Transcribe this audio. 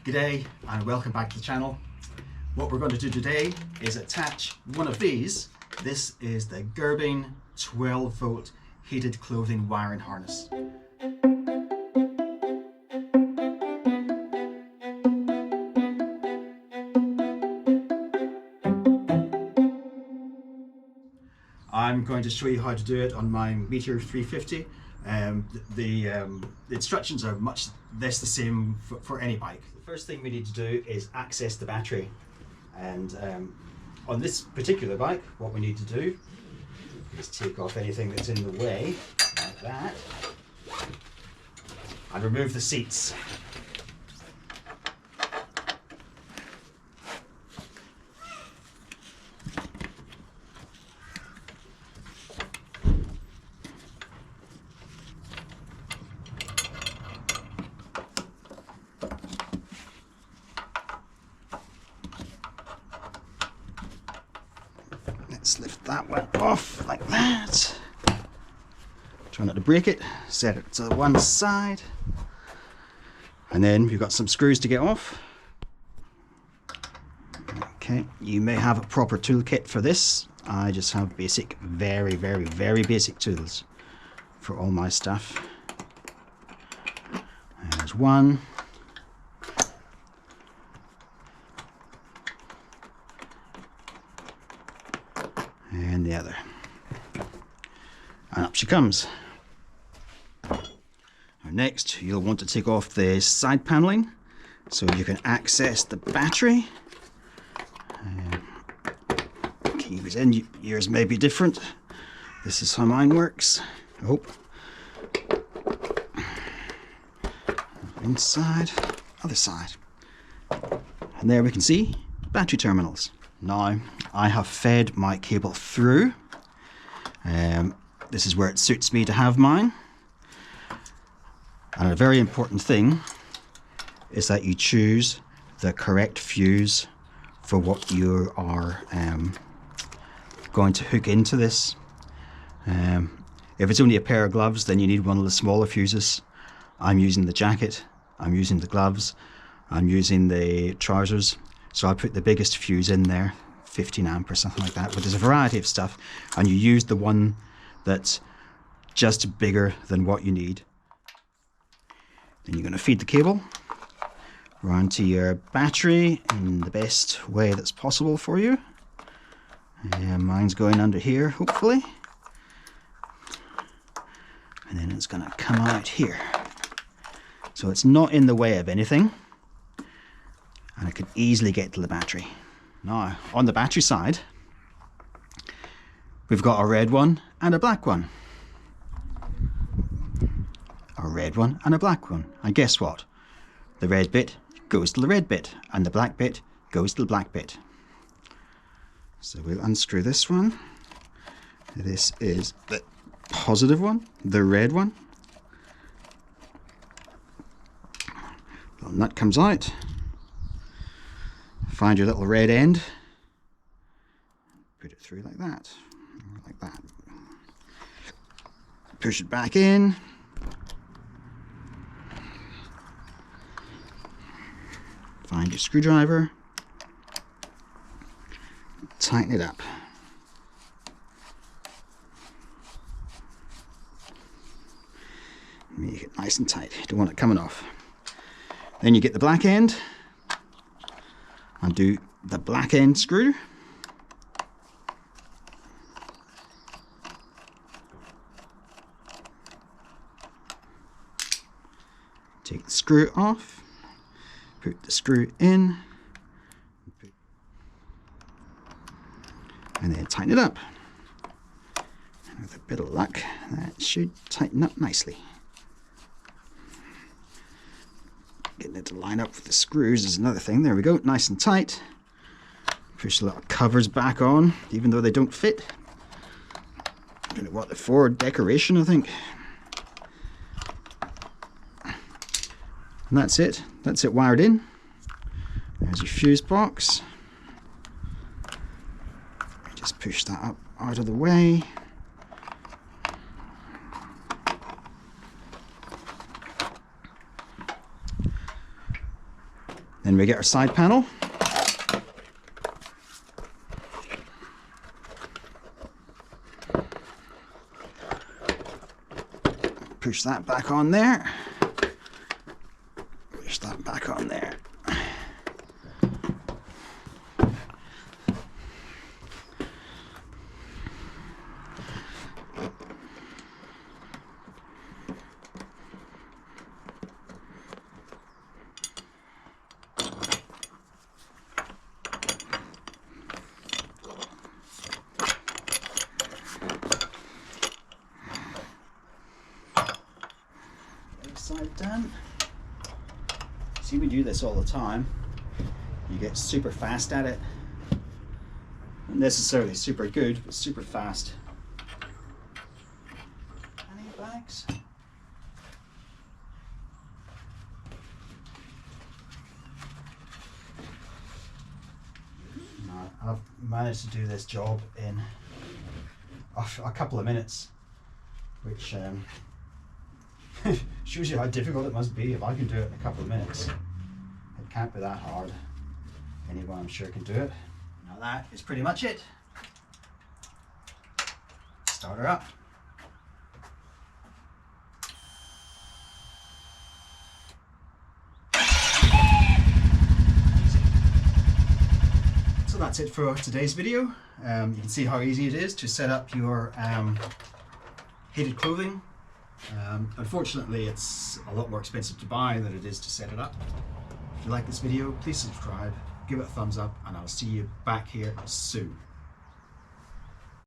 G'day and welcome back to the channel. What we're going to do today is attach one of these. This is the Gerbing 12 volt heated clothing wiring harness. I'm going to show you how to do it on my Meteor 350. The instructions are much less the same for any bike. The first thing we need to do is access the battery, and on this particular bike what we need to do is take off anything that's in the way like that and remove the seats. Let's lift that one off like that. Try not to break it. Set it to one side. And then we've got some screws to get off. Okay, you may have a proper toolkit for this. I just have basic, very basic tools for all my stuff. There's one. And the other, and up she comes. Next, you'll want to take off the side paneling so you can access the battery. Keys in, yours may be different. This is how mine works. I hope. Inside, other side, and there we can see battery terminals. Now, I have fed my cable through. This is where it suits me to have mine. And a very important thing is that you choose the correct fuse for what you are going to hook into this. If it's only a pair of gloves, then you need one of the smaller fuses. I'm using the jacket, I'm using the gloves, I'm using the trousers. So I put the biggest fuse in there, 15 amp or something like that, but there's a variety of stuff, and you use the one that's just bigger than what you need. Then you're going to feed the cable around to your battery in the best way that's possible for you. Mine's going under here, hopefully. And then it's going to come out here. So it's not in the way of anything, and I could easily get to the battery. Now, on the battery side, we've got a red one and a black one. A red one and a black one. And guess what? The red bit goes to the red bit, and the black bit goes to the black bit. So we'll unscrew this one. This is the positive one, the red one. Little nut comes out. Find your little red end, put it through like that, like that. Push it back in. Find your screwdriver, tighten it up. Make it nice and tight, you don't want it coming off. Then you get the black end. Undo the black end screw. Take the screw off, put the screw in, and then tighten it up. And with a bit of luck, that should tighten up nicely. Getting it to line up with the screws is another thing. There we go, nice and tight. Push the little covers back on, even though they don't fit. I don't know what they're for, decoration, I think. And that's it wired in. There's your fuse box. Just push that up out of the way. Then we get our side panel. Push that back on there. Push that back on there. Side done. See, we do this all the time. You get super fast at it. Not necessarily super good, but super fast. Any bags? No, I've managed to do this job in a couple of minutes, which shows you how difficult it must be. If I can do it in a couple of minutes, it can't be that hard. Anyone, I'm sure, can do it. Now that is pretty much it. Start her up. So that's it for today's video. You can see how easy it is to set up your heated clothing. Unfortunately, it's a lot more expensive to buy than it is to set it up. If you like this video, please subscribe, give it a thumbs up, and I'll see you back here soon.